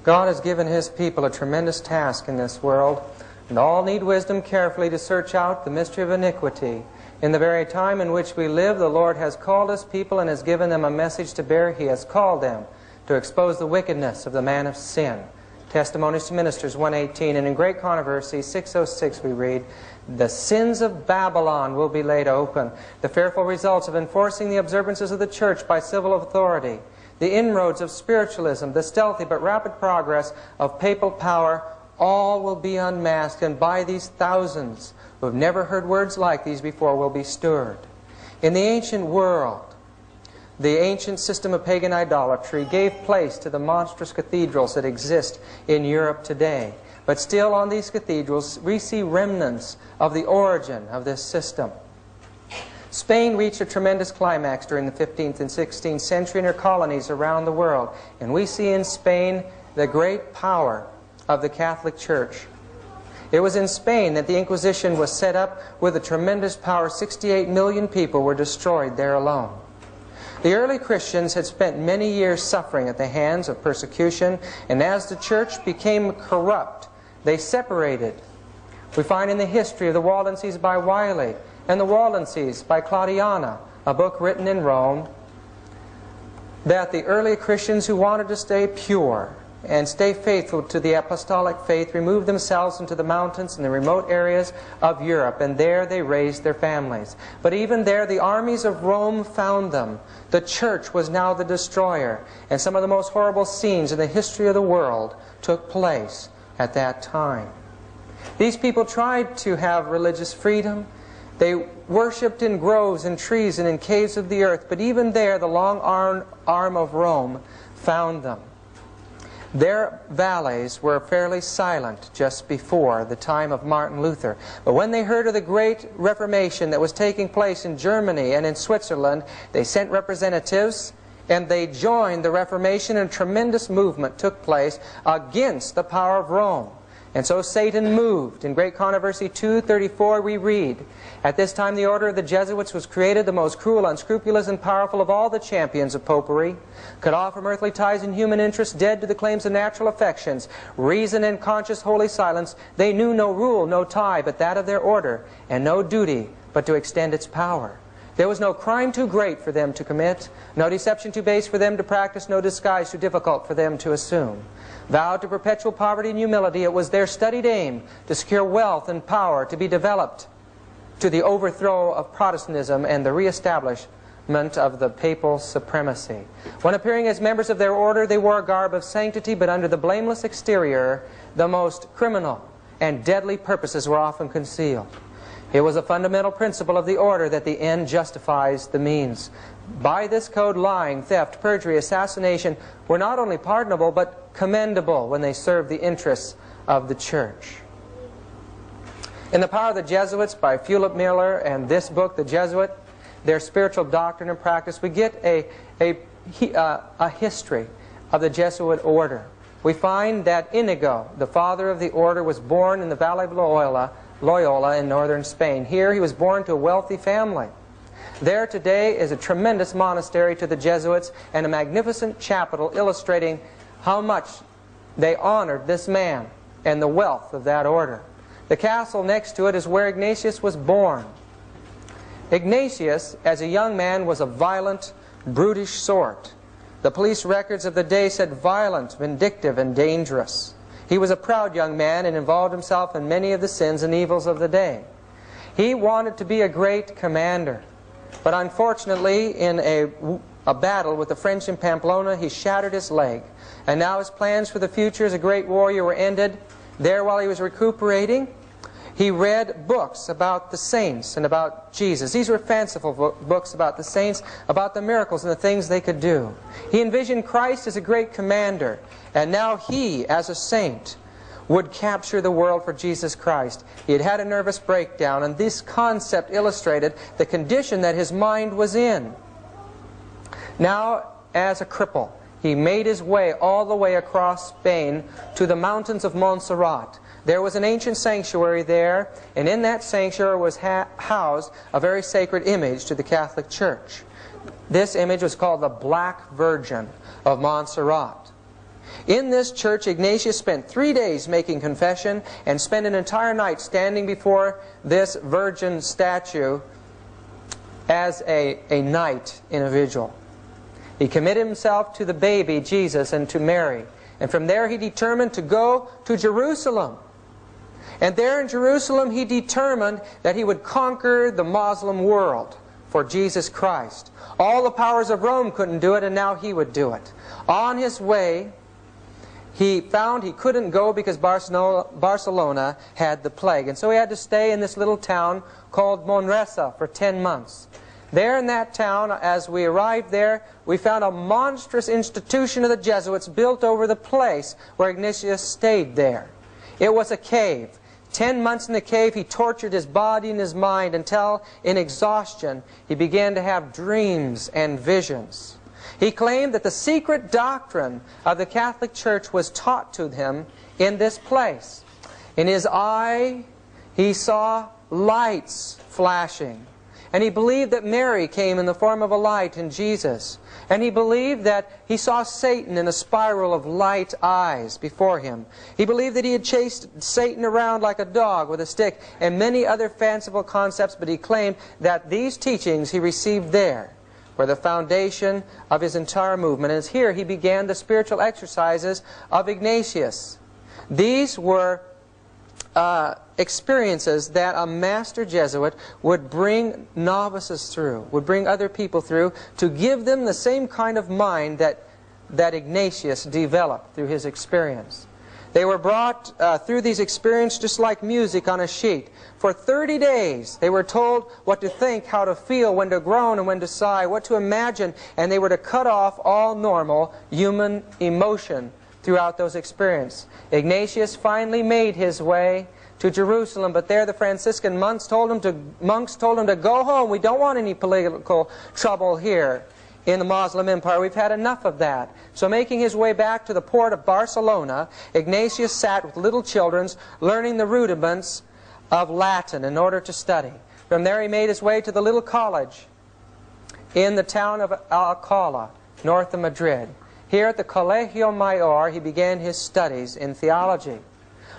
God has given His people a tremendous task in this world, and all need wisdom carefully to search out the mystery of iniquity. In the very time in which we live, the Lord has called His people and has given them a message to bear. He has called them to expose the wickedness of the man of sin. Testimonies to Ministers 1:18, and in Great Controversy 6:06 we read, "The sins of Babylon will be laid open, the fearful results of enforcing the observances of the church by civil authority, the inroads of spiritualism, the stealthy but rapid progress of papal power, all will be unmasked, and by these thousands who have never heard words like these before will be stirred." In the ancient world, the ancient system of pagan idolatry gave place to the monstrous cathedrals that exist in Europe today. But still on these cathedrals we see remnants of the origin of this system. Spain reached a tremendous climax during the 15th and 16th century in her colonies around the world. And we see in Spain the great power of the Catholic Church. It was in Spain that the Inquisition was set up with a tremendous power. 68 million people were destroyed there alone. The early Christians had spent many years suffering at the hands of persecution, and as the church became corrupt, they separated. We find in the history of the Waldenses by Wiley and the Waldenses by Claudiana, a book written in Rome, that the early Christians who wanted to stay pure and stay faithful to the apostolic faith removed themselves into the mountains and the remote areas of Europe, and there they raised their families. But even there the armies of Rome found them. The church was now the destroyer, and some of the most horrible scenes in the history of the world took place at that time. These people tried to have religious freedom. They worshipped in groves and trees and in caves of the earth, but even there the long arm of Rome found them. Their valleys were fairly silent just before the time of Martin Luther. But when they heard of the great Reformation that was taking place in Germany and in Switzerland, they sent representatives and they joined the Reformation, and a tremendous movement took place against the power of Rome. And so Satan moved. In Great Controversy 2:34 we read, "At this time the order of the Jesuits was created, the most cruel, unscrupulous, and powerful of all the champions of popery, cut off from earthly ties and human interests, dead to the claims of natural affections, reason and conscious holy silence. They knew no rule, no tie, but that of their order, and no duty but to extend its power. There was no crime too great for them to commit, no deception too base for them to practice, no disguise too difficult for them to assume. Vowed to perpetual poverty and humility, it was their studied aim to secure wealth and power to be developed to the overthrow of Protestantism and the reestablishment of the papal supremacy. When appearing as members of their order, they wore a garb of sanctity, but under the blameless exterior, the most criminal and deadly purposes were often concealed. It was a fundamental principle of the order that the end justifies the means. By this code, lying, theft, perjury, assassination were not only pardonable, but commendable when they served the interests of the church." In The Power of the Jesuits by Philip Miller and this book, The Jesuit, Their Spiritual Doctrine and Practice, we get a history of the Jesuit order. We find that Inigo, the father of the order, was born in the Valley of Loyola in northern Spain. Here he was born to a wealthy family. There today is a tremendous monastery to the Jesuits and a magnificent chapel illustrating how much they honored this man and the wealth of that order. The castle next to it is where Ignatius was born. Ignatius, as a young man, was a violent, brutish sort. The police records of the day said violent, vindictive, and dangerous. He was a proud young man and involved himself in many of the sins and evils of the day. He wanted to be a great commander, but unfortunately in a battle with the French in Pamplona, he shattered his leg. And now his plans for the future as a great warrior were ended. There, while he was recuperating, he read books about the saints and about Jesus. These were fanciful books about the saints, about the miracles and the things they could do. He envisioned Christ as a great commander, and now he, as a saint, would capture the world for Jesus Christ. He had had a nervous breakdown, and this concept illustrated the condition that his mind was in. Now, as a cripple, he made his way all the way across Spain to the mountains of Montserrat. There was an ancient sanctuary there, and in that sanctuary was housed a very sacred image to the Catholic Church. This image was called the Black Virgin of Montserrat. In this church, Ignatius spent 3 days making confession and spent an entire night standing before this virgin statue as a knight in a vigil. He committed himself to the baby Jesus and to Mary. And from there he determined to go to Jerusalem. And there in Jerusalem he determined that he would conquer the Muslim world for Jesus Christ. All the powers of Rome couldn't do it, and now he would do it. On his way, he found he couldn't go because Barcelona had the plague. And so he had to stay in this little town called Manresa for 10 months. There in that town, as we arrived there, we found a monstrous institution of the Jesuits built over the place where Ignatius stayed there. It was a cave. 10 months in the cave, he tortured his body and his mind until, in exhaustion, he began to have dreams and visions. He claimed that the secret doctrine of the Catholic Church was taught to him in this place. In his eye, he saw lights flashing. And he believed that Mary came in the form of a light in Jesus. And he believed that he saw Satan in a spiral of light eyes before him. He believed that he had chased Satan around like a dog with a stick and many other fanciful concepts, but he claimed that these teachings he received there were the foundation of his entire movement. And here he began the spiritual exercises of Ignatius. These were experiences that a master Jesuit would bring novices through, would bring other people through, to give them the same kind of mind that Ignatius developed through his experience. They were brought through these experiences just like music on a sheet. For 30 days they were told what to think, how to feel, when to groan and when to sigh, what to imagine, and they were to cut off all normal human emotion throughout those experiences. Ignatius finally made his way to Jerusalem, but there the Franciscan monks told him to go home. We don't want any political trouble here in the Muslim Empire. We've had enough of that. So making his way back to the port of Barcelona, Ignatius sat with little children learning the rudiments of Latin in order to study. From there he made his way to the little college in the town of Alcalá, north of Madrid. Here at the Colegio Mayor, he began his studies in theology.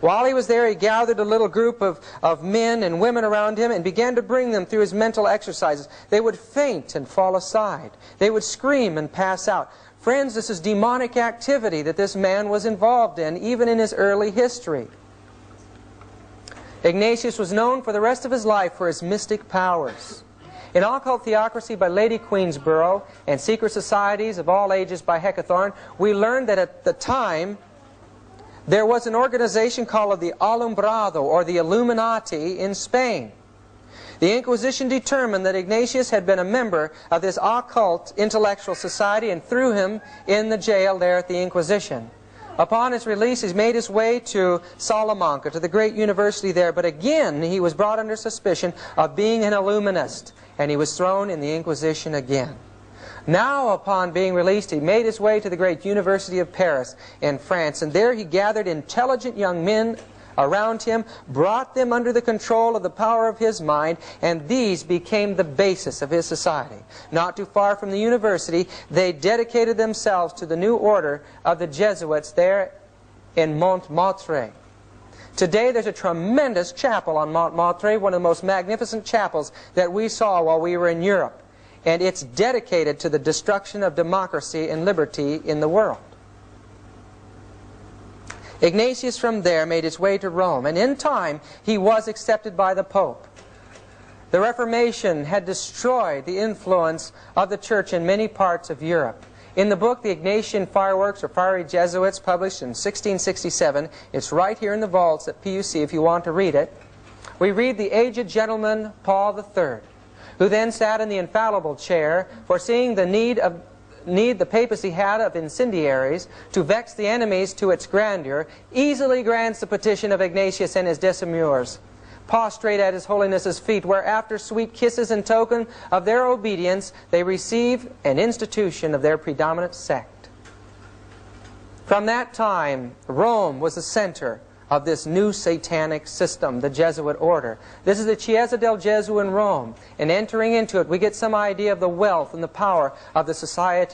While he was there, he gathered a little group of men and women around him and began to bring them through his mental exercises. They would faint and fall aside. They would scream and pass out. Friends, this is demonic activity that this man was involved in, even in his early history. Ignatius was known for the rest of his life for his mystic powers. In Occult Theocracy by Lady Queensborough and Secret Societies of All Ages by Hecathorn, we learned that at the time there was an organization called the Alumbrado, or the Illuminati, in Spain. The Inquisition determined that Ignatius had been a member of this occult intellectual society and threw him in the jail there at the Inquisition. Upon his release, he made his way to Salamanca, to the great university there, but again he was brought under suspicion of being an Illuminist, and he was thrown in the Inquisition again. Now, upon being released, he made his way to the great University of Paris in France, and there he gathered intelligent young men around him, brought them under the control of the power of his mind, and these became the basis of his society. Not too far from the university, they dedicated themselves to the new order of the Jesuits there in Montmartre. Today there's a tremendous chapel on Montmartre, one of the most magnificent chapels that we saw while we were in Europe. And it's dedicated to the destruction of democracy and liberty in the world. Ignatius from there made his way to Rome, and in time he was accepted by the Pope. The Reformation had destroyed the influence of the Church in many parts of Europe. In the book, The Ignatian Fireworks, or Fiery Jesuits, published in 1667, it's right here in the vaults at PUC if you want to read it, we read the aged gentleman Paul III, who then sat in the infallible chair, foreseeing the need the papacy had of incendiaries to vex the enemies to its grandeur, easily grants the petition of Ignatius and his decemvirs, prostrate at his holiness's feet, where after sweet kisses in token of their obedience, they receive an institution of their predominant sect. From that time, Rome was the center of this new satanic system, the Jesuit order. This is the Chiesa del Gesù in Rome, and entering into it we get some idea of the wealth and the power of the society